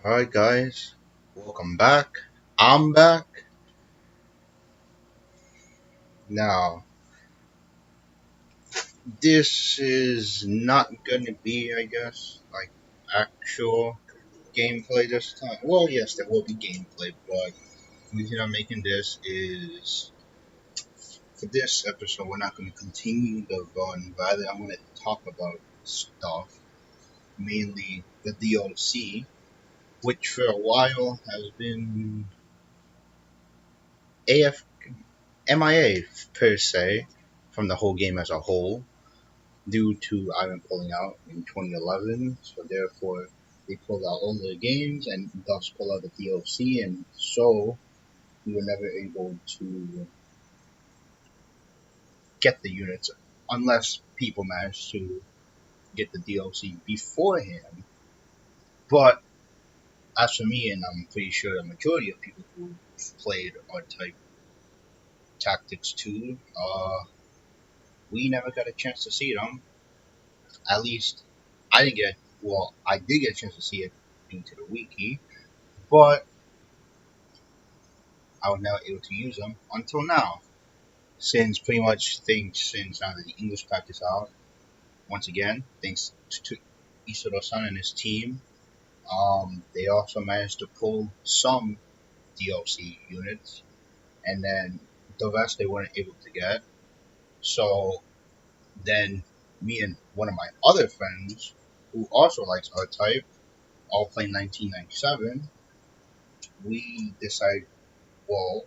Alright guys, welcome back. I'm back. Now, this is not gonna be, I guess, like actual gameplay this time. Well, yes, there will be gameplay, but the reason I'm making this is for this episode, we're not gonna continue the run, rather, I'm gonna talk about stuff, mainly the DLC, which for a while has been AF MIA per se from the whole game as a whole due to Irem pulling out in 2011. So therefore, they pulled out all the games and thus pulled out the DLC, and so we were never able to get the units unless people managed to get the DLC beforehand. But as for me, and I'm pretty sure the majority of people who played R-Type Tactics 2, we never got a chance to see them. At least I didn't get, well, I did get a chance to see it due to the wiki, but I was never able to use them until now. Since pretty much things since the English practice out, once again, thanks to Isourou-san and his team, they also managed to pull some DLC units, and then the rest they weren't able to get. So then me and one of my other friends, who also likes R-Type, AllPlay 1997, we decided, well,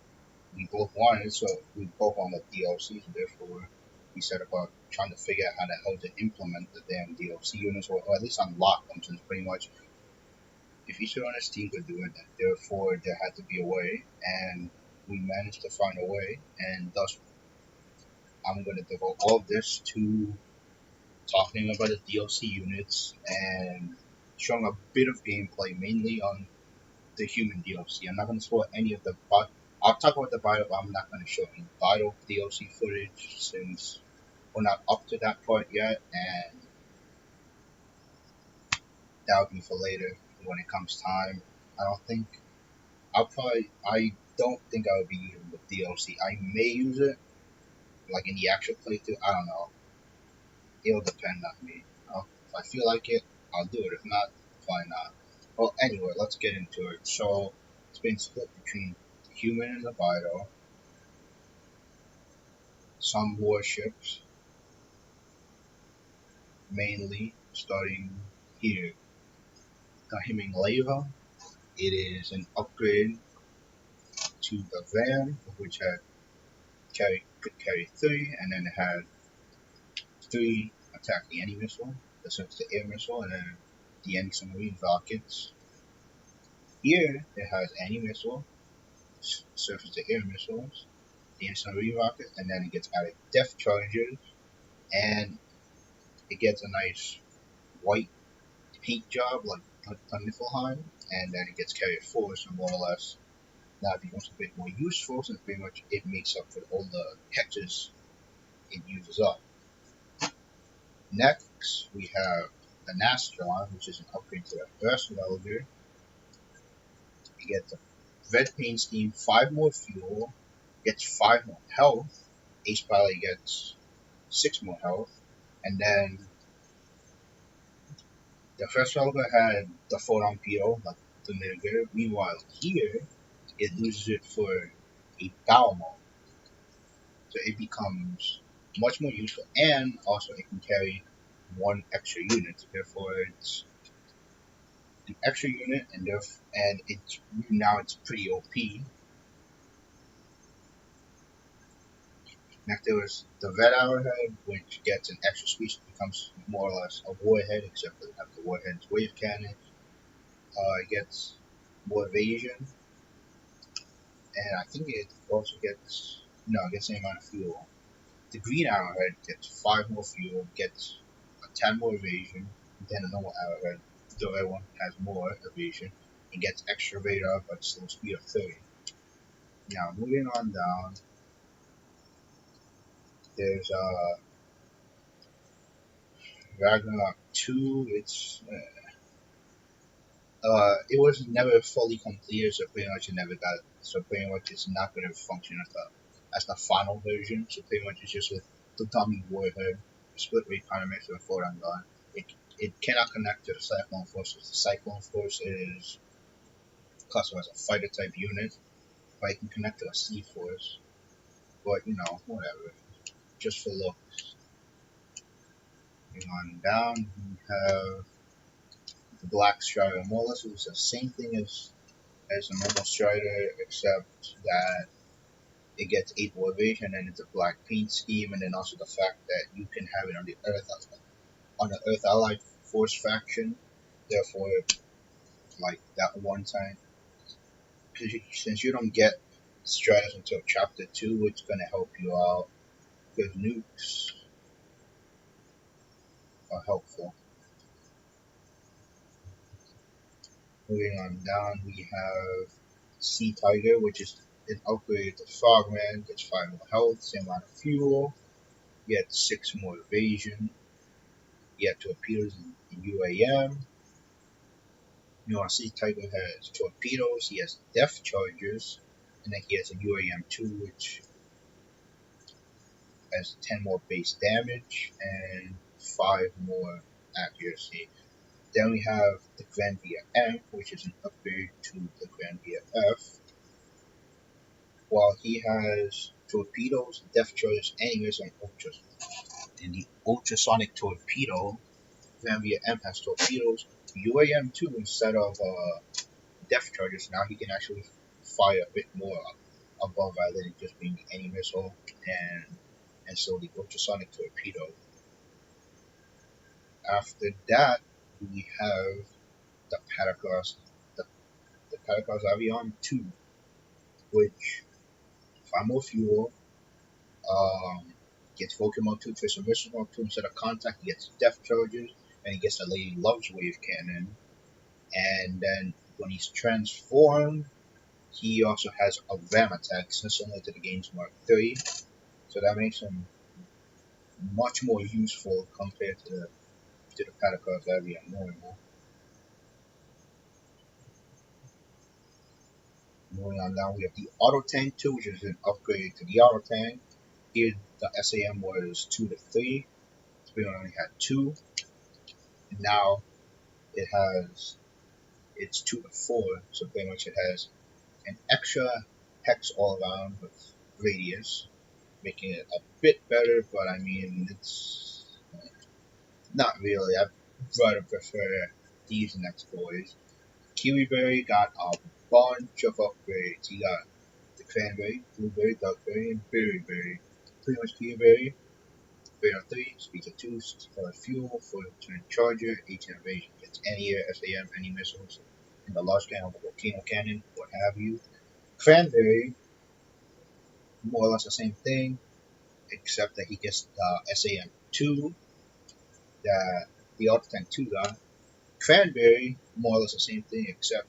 we both wanted, so we both wanted DLC, so therefore we set about trying to figure out how the hell to implement the damn DLC units, or at least unlock them, since pretty much if each one of his team could do it, therefore there had to be a way, and we managed to find a way, and thus I'm going to devote all of this to talking about the DLC units and showing a bit of gameplay, mainly on the human DLC. I'm not going to spoil any of the, but I'll talk about the Bydo, but I'm not going to show any Bydo DLC footage since we're not up to that part yet, and that'll be for later when it comes time. I don't think I don't think I would be using the DLC. I may use it, like in the actual playthrough. I don't know. It'll depend on me. If I feel like it, I'll do it. If not, why not? Well, anyway, let's get into it. So it's been split between the human and the Bydo. Some warships, mainly starting here. The Himalaya, it is an upgrade to the van, which could carry 3, and then it had 3 attack the anti-missile, the surface-to-air missile, and then the anti-submarine rockets. Here it has anti-missile, surface-to-air missiles, the anti-submarine rocket, and then it gets added depth charges, and it gets a nice white paint job like Niflheim, and then it gets carrier 4, so more or less that becomes a bit more useful since pretty much it makes up for all the hexes it uses up. Next, we have the Nastron, which is an upgrade to the Burst Welder. You get the red paint scheme, 5 more fuel, gets 5 more health. Ace Pilot gets 6 more health, and then the first Welder had the photon PO, like the mitigator. Meanwhile, here it loses it for a bow mode. So it becomes much more useful, and also it can carry 1 extra unit. So therefore, it's an extra unit, and it's pretty OP. Next, there was the Red Arrowhead, which gets an extra speed. It becomes more or less a warhead, except for it has the warhead's wave cannon. It gets more evasion, and I think it also gets the same amount of fuel. The Green Arrowhead gets 5 more fuel, gets a 10 more evasion than a normal Arrowhead. The red one has more evasion and gets extra radar but still speed of 30. Now moving on down, there's Ragnarok 2. It was never fully completed, so pretty much it never got. So pretty much it's not going to function as the final version. So pretty much it's just with the dummy warhead, split rate countermeasure and photon gun. It cannot connect to the Cyclone Force. The Cyclone Force is classified as a fighter type unit, but it can connect to a Sea Force. But you know, whatever. Just for looks. Moving on down, we have the Black Strider. More or less, it's the same thing as a normal Strider, except that it gets 8 more evasion and it's a black paint scheme, and then also the fact that you can have it on the Earth Allied Force faction. Therefore, like that one time, since you don't get Striders until Chapter 2, it's gonna help you out because nukes are helpful. Moving on down, we have Sea Tiger, which is an upgrade to Frogman, gets 5 more health, same amount of fuel, gets 6 more evasion, get torpedoes in UAM. You know, Sea Tiger has torpedoes, he has depth chargers, and then he has a UAM 2, which has 10 more base damage and 5 more accuracy. Then we have the Granvia M, which is an upgrade to the Granvia F. While he has torpedoes, depth charges, and missiles and ultras. In the ultrasonic torpedo, Granvia M has torpedoes, UAM 2 instead of depth charges. Now he can actually fire a bit more above rather than just being the anti-missile and so the ultrasonic torpedo. After that, we have the Patacross, the Patacross Avion 2, which 5 more fuel, gets Vulcan Mode 2, Twisted Missile Mode 2 instead of contact, he gets depth charges, and he gets the Lady Love's Wave Cannon. And then when he's transformed, he also has a RAM attack, similar to the game's Mark III. So that makes him much more useful compared to the Patacross Avion normal. Moving on down, we have the Auto Tank 2, which is an upgrade to the Auto Tank. Here, the SAM was 2 to 3. So we only had 2. And now it's 2 to 4. So pretty much it has an extra hex all around with radius, making it a bit better, but I mean, it's not really. I'd rather prefer these next boys. Kiwiberry got a bunch of upgrades. He got the cranberry, blueberry, duckberry, and berryberry. Pretty much Kiwiberry. Radar 3, speed of 2, 65 fuel, 40% charger, 18 evasion, gets anti-air, SAM, any missiles, and the large cannon, the volcano cannon, what have you. Cranberry, more or less the same thing, except that he gets the SAM 2, that the Auto Tank 2 got. Cranberry, more or less the same thing, except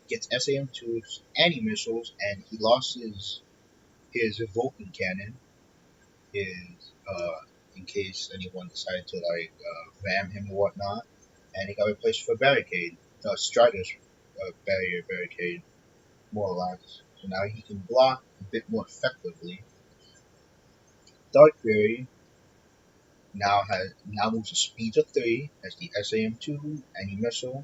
gets SAM 2s, anti-missiles, and he lost his Vulcan cannon, in case anyone decided to ram him or whatnot, and he got replaced for Barricade, the Strider's barricade, more or less. So now he can block a bit more effectively. Darkberry now moves to speed of 3, has the SAM-2, anti-missile.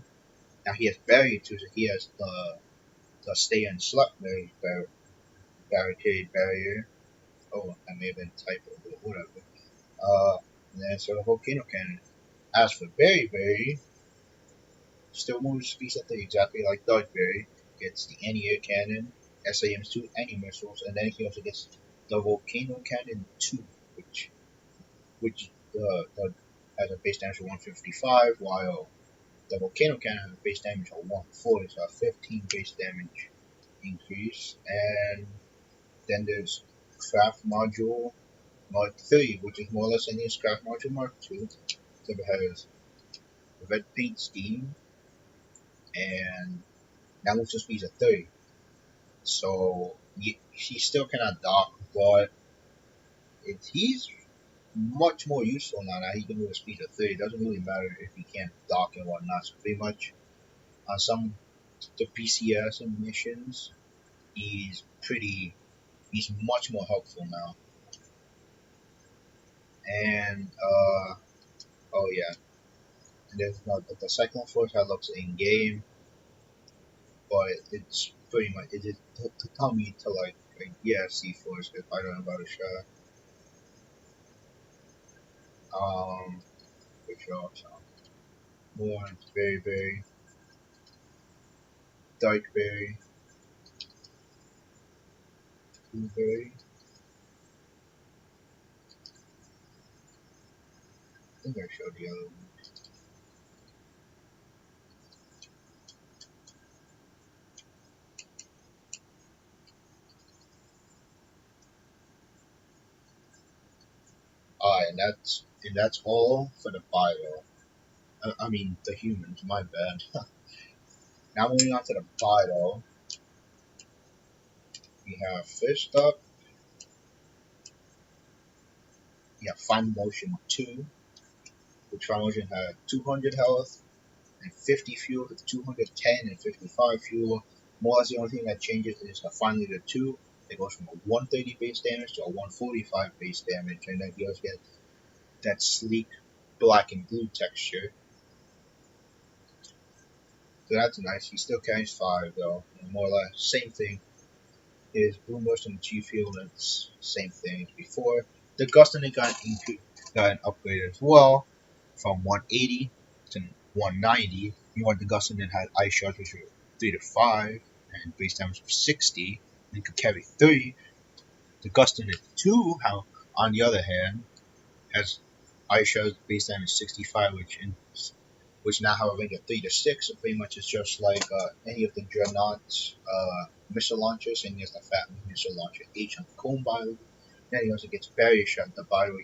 Now he has Barrier 2, so he has the Stay and Slap barricade barrier. Oh, I may have been typo, but whatever. And then so the Volcano Cannon. As for Berry, still moves speeds at 3 exactly like Darkberry. Gets the anti-air cannon, SAM-2 anti-missiles, and then he also gets the Volcano Cannon 2, which has a base damage of 155, while the Volcano Cannon has a base damage of 140, so a 15 base damage increase. And then there's Craft Module Mark 3, which is more or less any Craft Module Mark 2. So it has a red paint scheme, and now moves to speed of 30. So he still cannot dock, but he's much more useful now that he can move a speed of 30. It doesn't really matter if he can't dock and whatnot. So pretty much On some the PCS missions, he's much more helpful now. And oh yeah, and there's not the second force that looks in game, but it's pretty much it is to tell me to like yeah, C force if I don't know about a shot. For sure. So more very dark berry, blueberry. I think I showed the other one. And that's all for the Bydo. I mean the humans. My bad. Now moving on to the Bydo, we have first up we have Final Motion 2, which Final Motion had 200 health and 50 fuel with 210 and 55 fuel. More or less the only thing that changes is finally the 2. It goes from a 130 base damage to a 145 base damage, and then you also get that sleek black and blue texture. So that's nice. He still carries 5 though, and more or less same thing. His Boom Burst and G Fuel, it's same thing as before. The Gust and it got an upgrade as well from 180 to 190. You want the Gust and it had Ice Shards, which were 3 to 5, and base damage of 60, and could carry 3. The Gust and it 2, how on the other hand, has Ice Shards base damage 65, which now have a range of 3 to 6, so pretty much it's just like any of the Dreadnoughts missile launchers, and he has the Fat missile launcher H on the Cone Bydo. Then he also gets Barrier Shot, the Bydo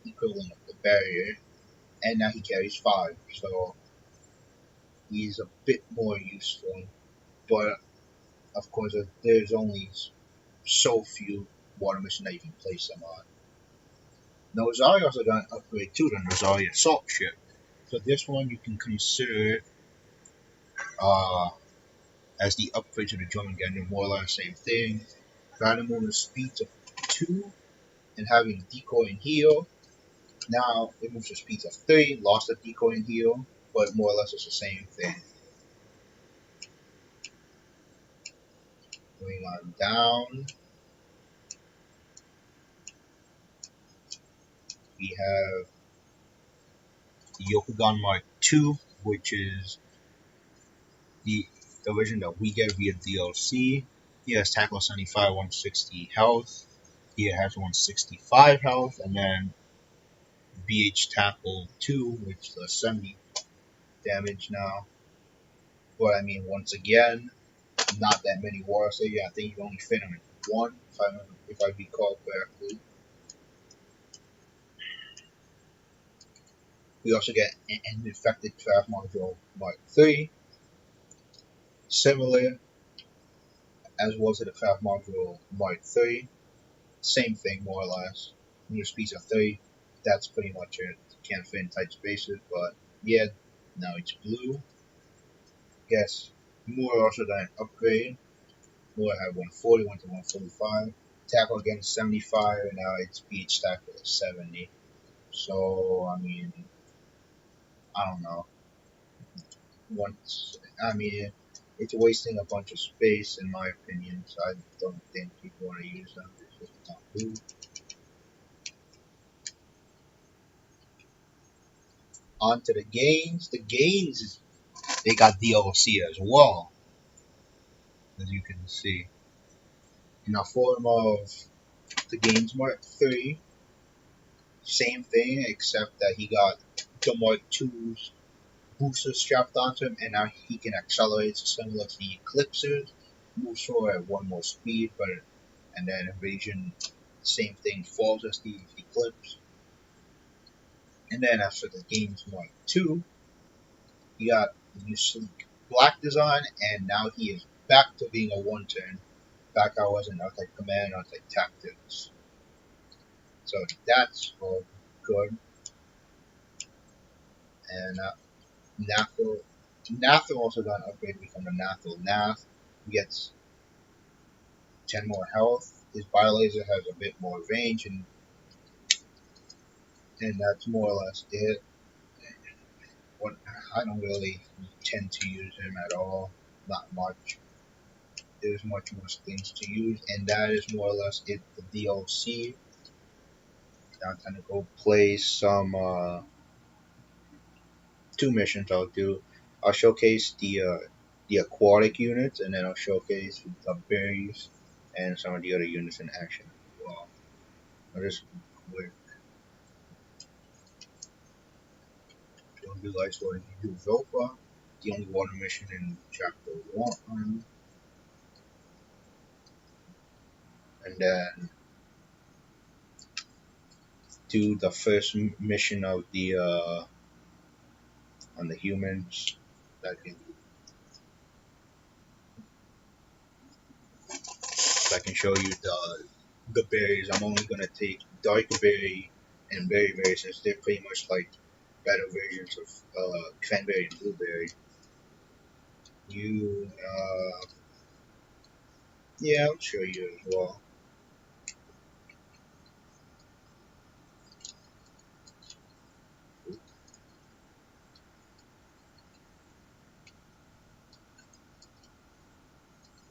equivalent of the Barrier, and now he carries 5, so he's a bit more useful. But of course, there's only so few water missions that you can place him on. Now, Rosario also got an upgrade to the Rosario Assault Ship. So this one you can consider uh, as the upgrade to the German Gundam, more or less same thing. Gundam with speeds of 2 and having decoy and heal. Now it moves to speeds of 3, lost the decoy and heal, but more or less it's the same thing. Going on down, we have the Yokogan Mark II, which is the version that we get via DLC. He has tackle 75, 160 health. He has 165 health, and then BH tackle 2, which does 70 damage now. But I mean, once again, not that many wars. So yeah, I think you only fit him in 1, if I recall correctly. We also get an infected craft module Mark 3, similar as was to the craft module Mark 3. Same thing, more or less. Your speeds of 3, that's pretty much it. Can't fit in tight spaces, but yeah, now it's blue. Yes, Moore also got an upgrade. Moore had 140, went to 145. Tackle again 75, and now it's beach tackle at 70. So, I mean, I don't know. It's wasting a bunch of space, in my opinion, so I don't think people want to use them. It's just not blue. On to the gains. The gains, they got DLC as well, as you can see. In the form of the Gains Mark 3, same thing, except that he got the Mark 2's booster strapped onto him, and now he can accelerate similar to the Eclipsers. Moves forward at 1 more speed, and then Invasion, same thing, falls as the Eclipse. And then after the Gains Mark 2, he got the new sleek black design, and now he is back to being a 1-turn. Back I was in Arctic Command, Arctic Tactics. So that's all good. And Nako Nathal also got an upgrade to become a Nathal. Nath gets 10 more health. His Biolaser has a bit more range, and that's more or less it. What I don't really tend to use him at all. Not much. There's much more things to use, and that is more or less it. The DLC. Now I'm gonna go play some two missions. I'll showcase the aquatic units, and then I'll showcase the berries and some of the other units in action as well. I'll just quick. Don't do Isourou, you do Zopa, the only water mission in chapter 1, and then do the first mission of the on the humans. That can show you the berries. I'm only gonna take dark berry and berry since they're pretty much like better versions of cranberry and blueberry. You yeah, I'll show you as well.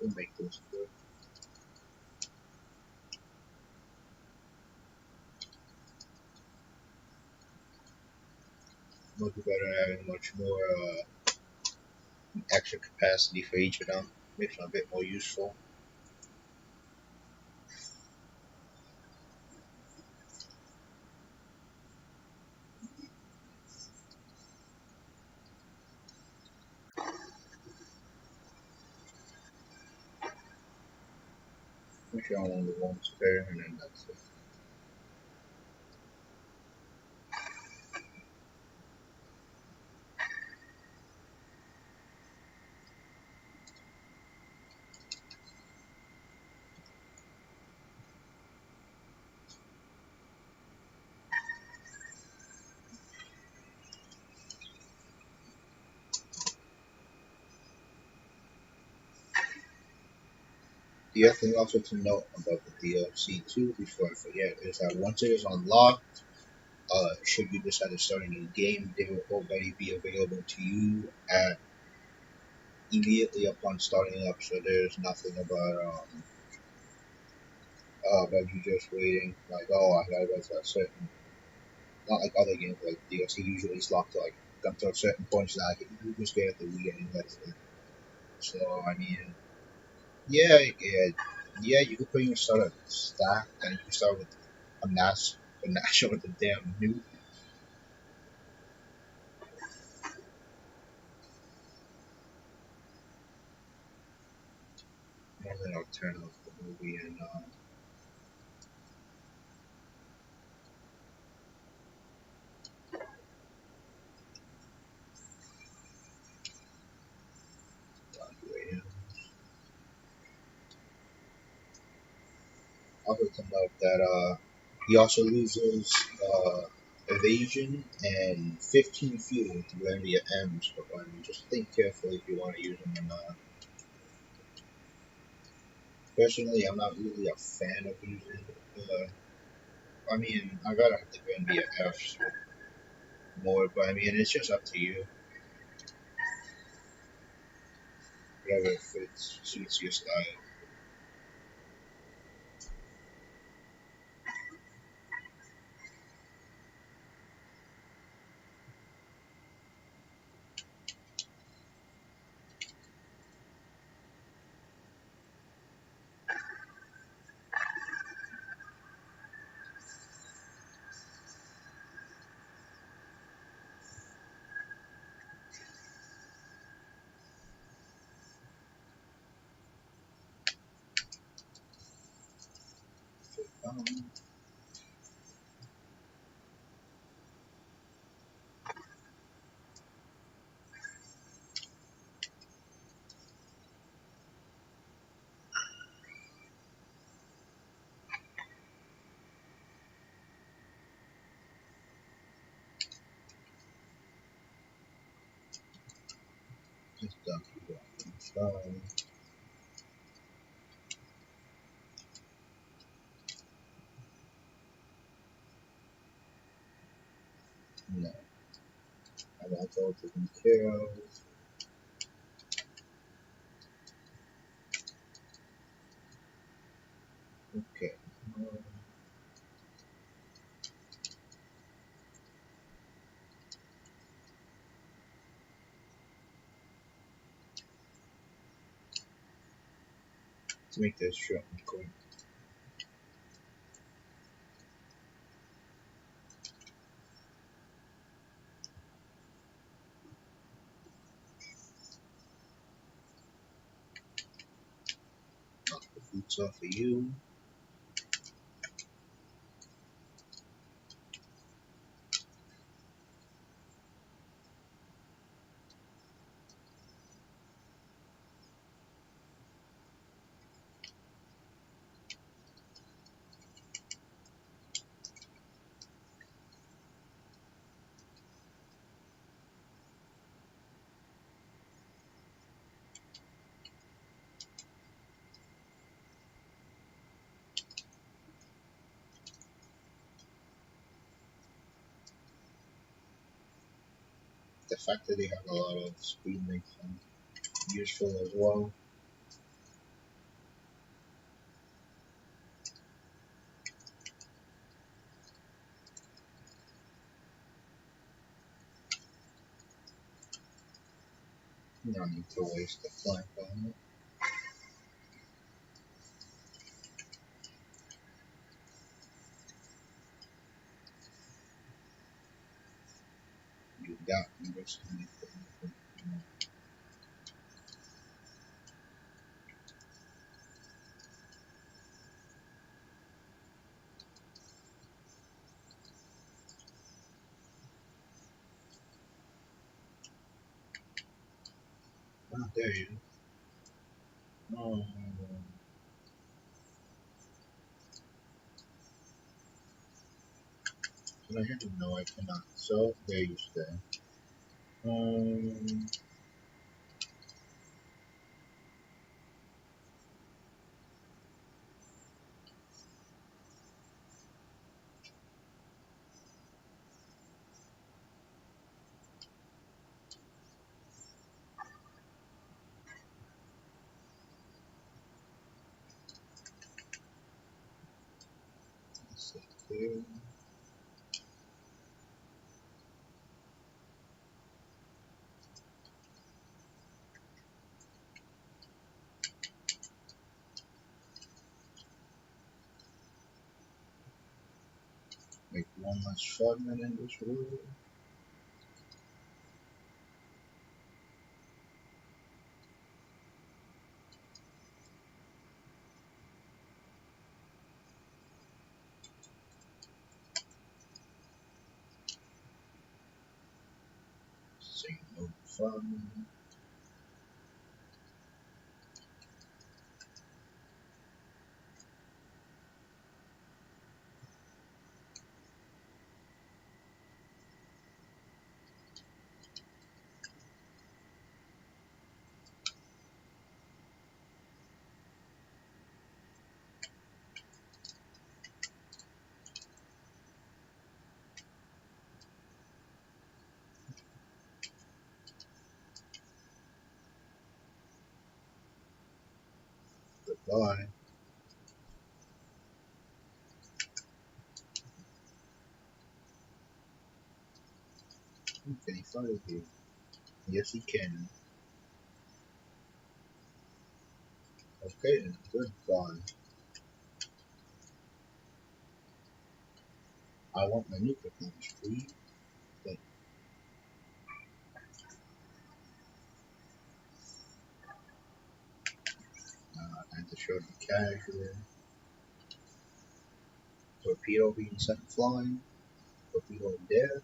We'll make this good. Much better having much more extra capacity for each of them. Makes them a bit more useful. Make sure I only one spare, and then that's it. The other thing also to note about the DLC too, before I forget, is that once it is unlocked, should you decide to start a new game, they will already be available to you at immediately upon starting up. So there's nothing about you just waiting, like, oh, I gotta go to a certain, not like other games like DLC usually is locked to like come to a certain point, so I can just get at the beginning. That's it. So I mean, yeah, you could pretty much start a stack, and you can start with a national with a damn nuke. And then I'll turn off the movie and evaluate. Also to note that he also loses evasion and 15 fuel to land via M's, but I mean, just think carefully if you want to use them or not. Personally, I'm not really a fan of using. I mean, I gotta have to go via F's more, but I mean, it's just up to you. Whatever fits suits your style. Let's dump you off on the side. No. That's all taken care of. Okay. Let's make this short and quick. Knock the boots off of you. The fact that they have a lot of speed makes them useful as well. You don't need to waste the flank on it. You got this. Ah, there you go. Oh. Can I hit him? No, I cannot. So, there you stay. Let's sit there. Make one last fragment in this room. Say no fragment. Goodbye. Can he fight you? Yes, he can. Okay, then. Goodbye. I want my nuclear punch, please. But, I had to show them casual. Torpedo being sent flying. Torpedo in there.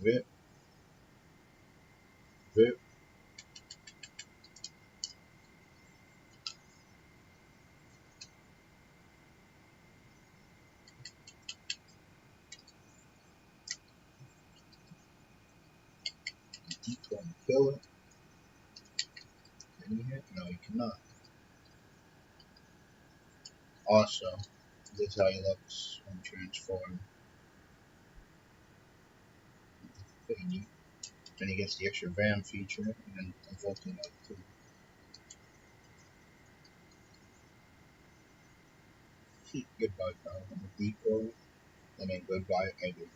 Rip. Rip. kill it. Can you hit? No, you cannot. Also, this is how he looks when transformed. Pretty neat. Then he gets the extra Vam feature and then evoking up too. Goodbye, Kyle. Depot, and then goodbye, Eddie.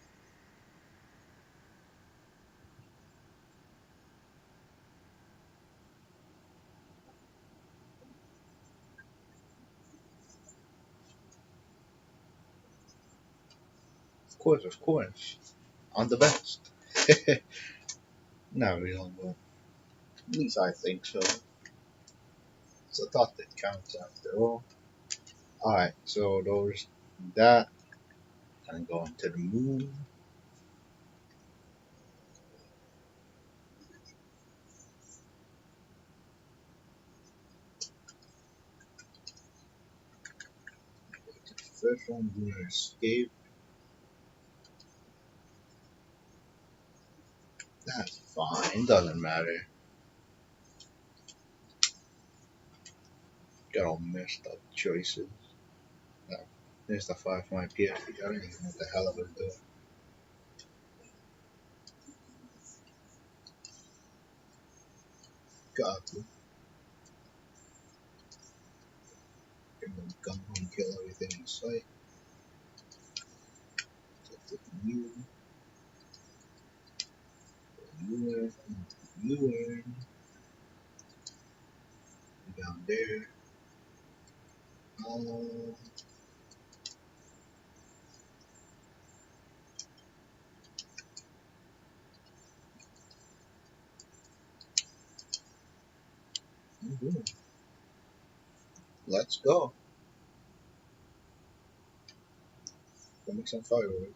Of course. I'm the best. Not really, but at least I think so. It's a thought that counts after all. Alright, so there's that. I'm going to the moon. First one, Lunar Escape. That's fine, doesn't matter. Got all messed up choices. No, there's the 5 for my PSP. I don't even know what the hell I was doing. Got to. Come home, kill everything in sight. Take you. You earn. Down there. Let's go. Go make some fireworks.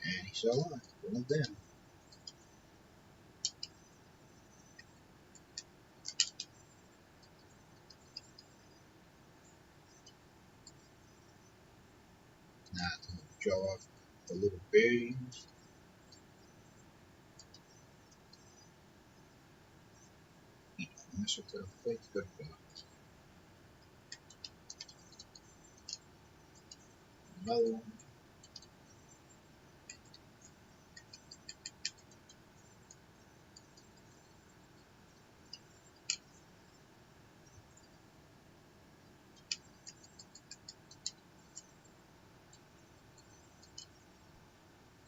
And he's still alive. Well done. Now to draw off the little bearings. Missile to the face. Good job. Another one.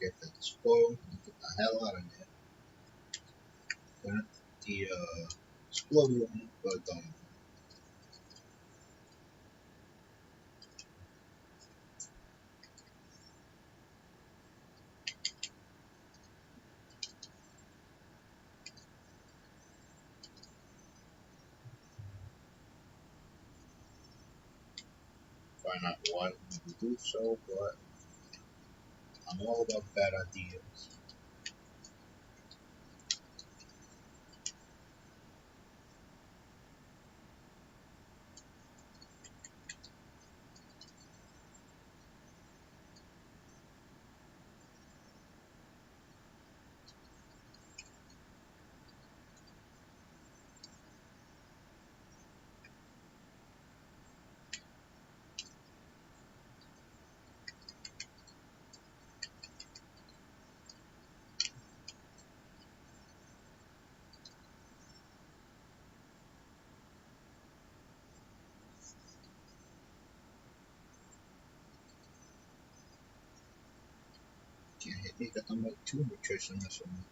Get that explode. Get the hell out of there. Got the exploder on it, but find out why we do so, but I'm all about bad ideas. Can't hit me, got them like 200 choice on this one.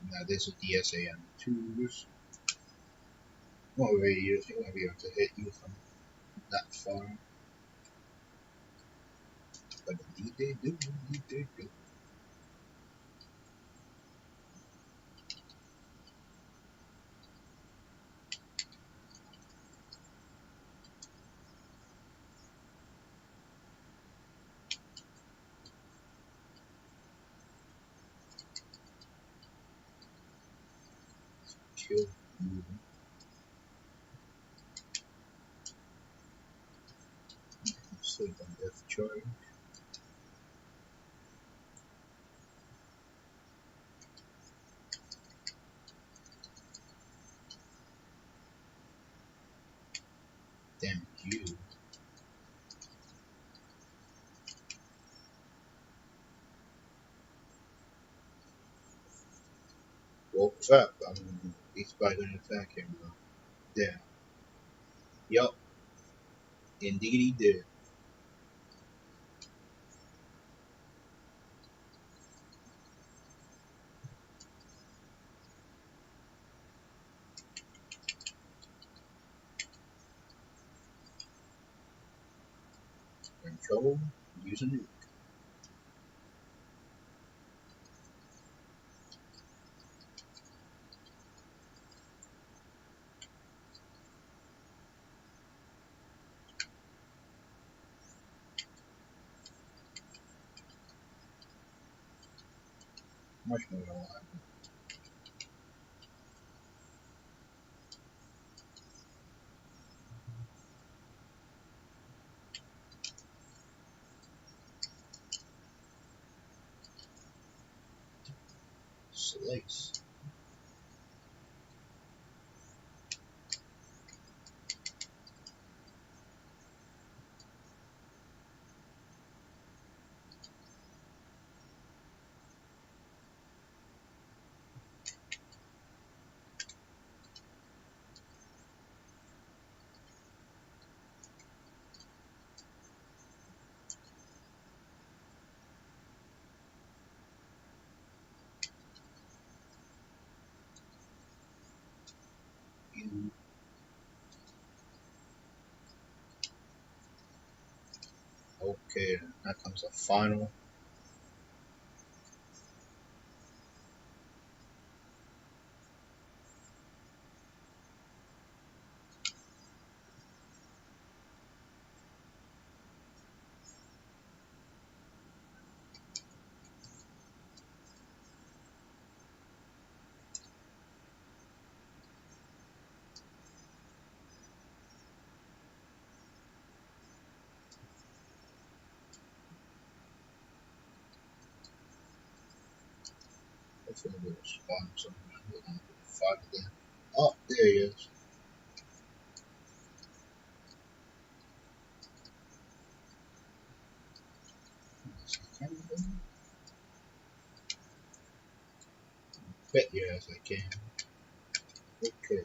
Now this is the SAM2s. More radius, you won't be able to hit you from that far. But indeed they do, indeed they do. kill you. Sleep on death charge. Damn you. Well, crap. He's probably gonna attack him though. There. Yup. Indeed he did. Control. Using it. Much more than one. Slice. You. Okay, now comes the final. Hopefully we'll spawn something. Hold on, five of them. Oh, there he is. Bet your ass I can. Okay.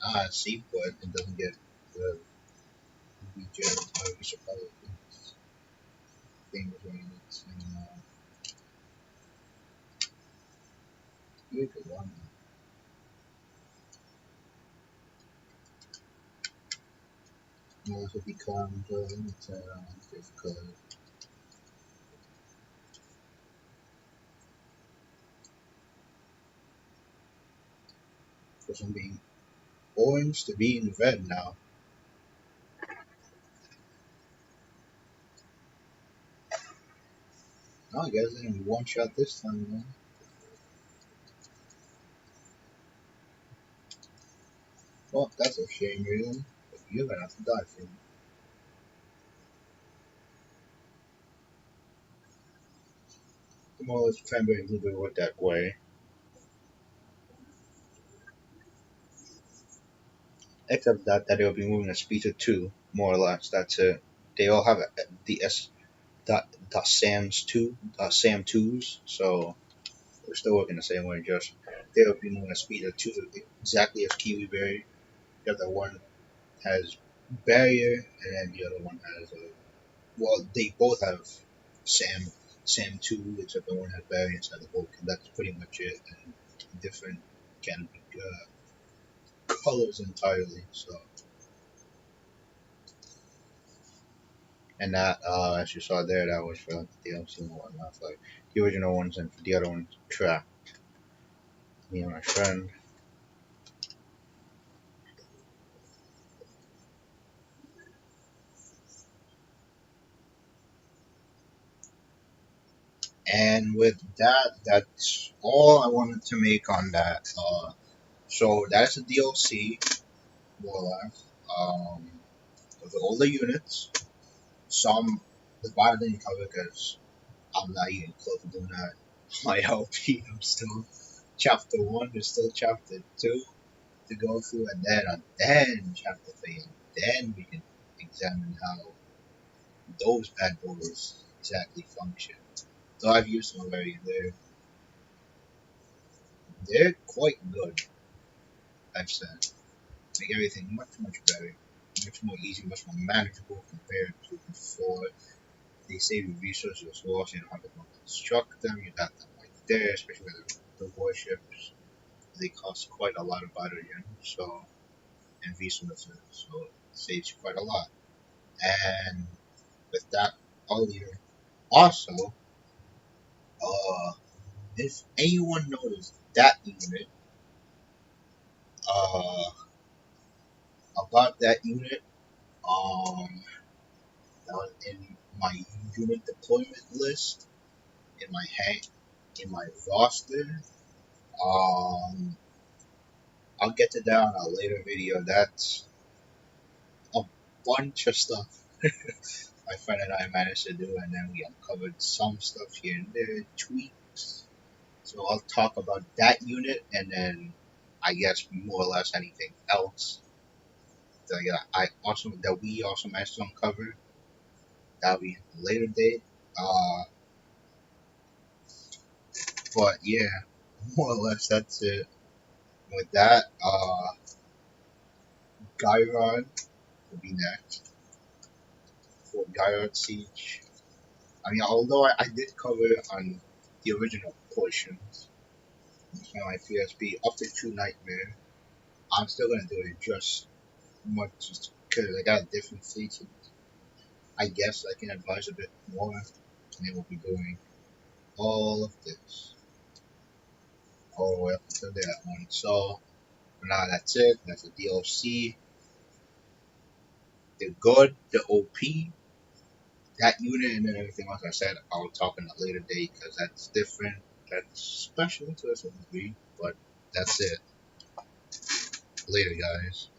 Ah, see, but it doesn't get the regen. We should probably thing was running it. And, you could run. Unless it becomes it's difficult. For some being orange to being red now. Oh, I guess I didn't one shot this time, man. Well, that's a shame, really. But you're gonna have to die for me. Well, let's try and be a little bit work that way. Except that they'll be moving at speed of 2, more or less. That's it. They all have the S dot Sam's 2 Sam 2s, so we're still working the same way. Just they'll be moving at speed of 2, exactly as Kiwi Berry. The other one has barrier, and then the other one has well, they both have Sam 2, except the one has barrier inside the book, and that's pretty much it. And different can colors entirely. So. And that, as you saw there, that was for like the DLC and whatnot. Like the original ones and the other ones tracked me and my friend. And with that, that's all I wanted to make on that. So that's a DLC, more or less. Of all the units, some the Bydo didn't cover because I'm not even close to doing that. My LP, I'm still chapter 1, there's still chapter 2 to go through, and then chapter 3, and then we can examine how those bad boys exactly function. So I've used them already, they're quite good, I've said. Make everything much, much better, much more easy, much more manageable compared to before. They save you resources as well, so you don't have to go construct them. You got them right there, especially with the warships. They cost quite a lot of hydrogen, so and resources, so it saves you quite a lot. And with that earlier, also, uh, if anyone noticed that unit, uh, about that unit, um, that was in my unit deployment list, in my in my roster. Um, I'll get to that on a later video. That's a bunch of stuff my friend and I managed to do, and then we uncovered some stuff here and there, tweaks. So I'll talk about that unit, and then I guess more or less anything else that we also managed to uncover. That'll be a later date. Uh, but yeah, more or less that's it. With that, Gyron will be next for Gyron Siege. I mean, although I did cover it on the original portions on my PSP up to True Nightmare, I'm still gonna do it just much because I got different fleets. And I guess I can advise a bit more, and then we'll be doing all of this all the way up until that one. So for now, that's it. That's the DLC. The good, the OP, that unit, and then everything else I said, I'll talk in a later date because that's different. That's special to a certain degree, but that's it. Later, guys.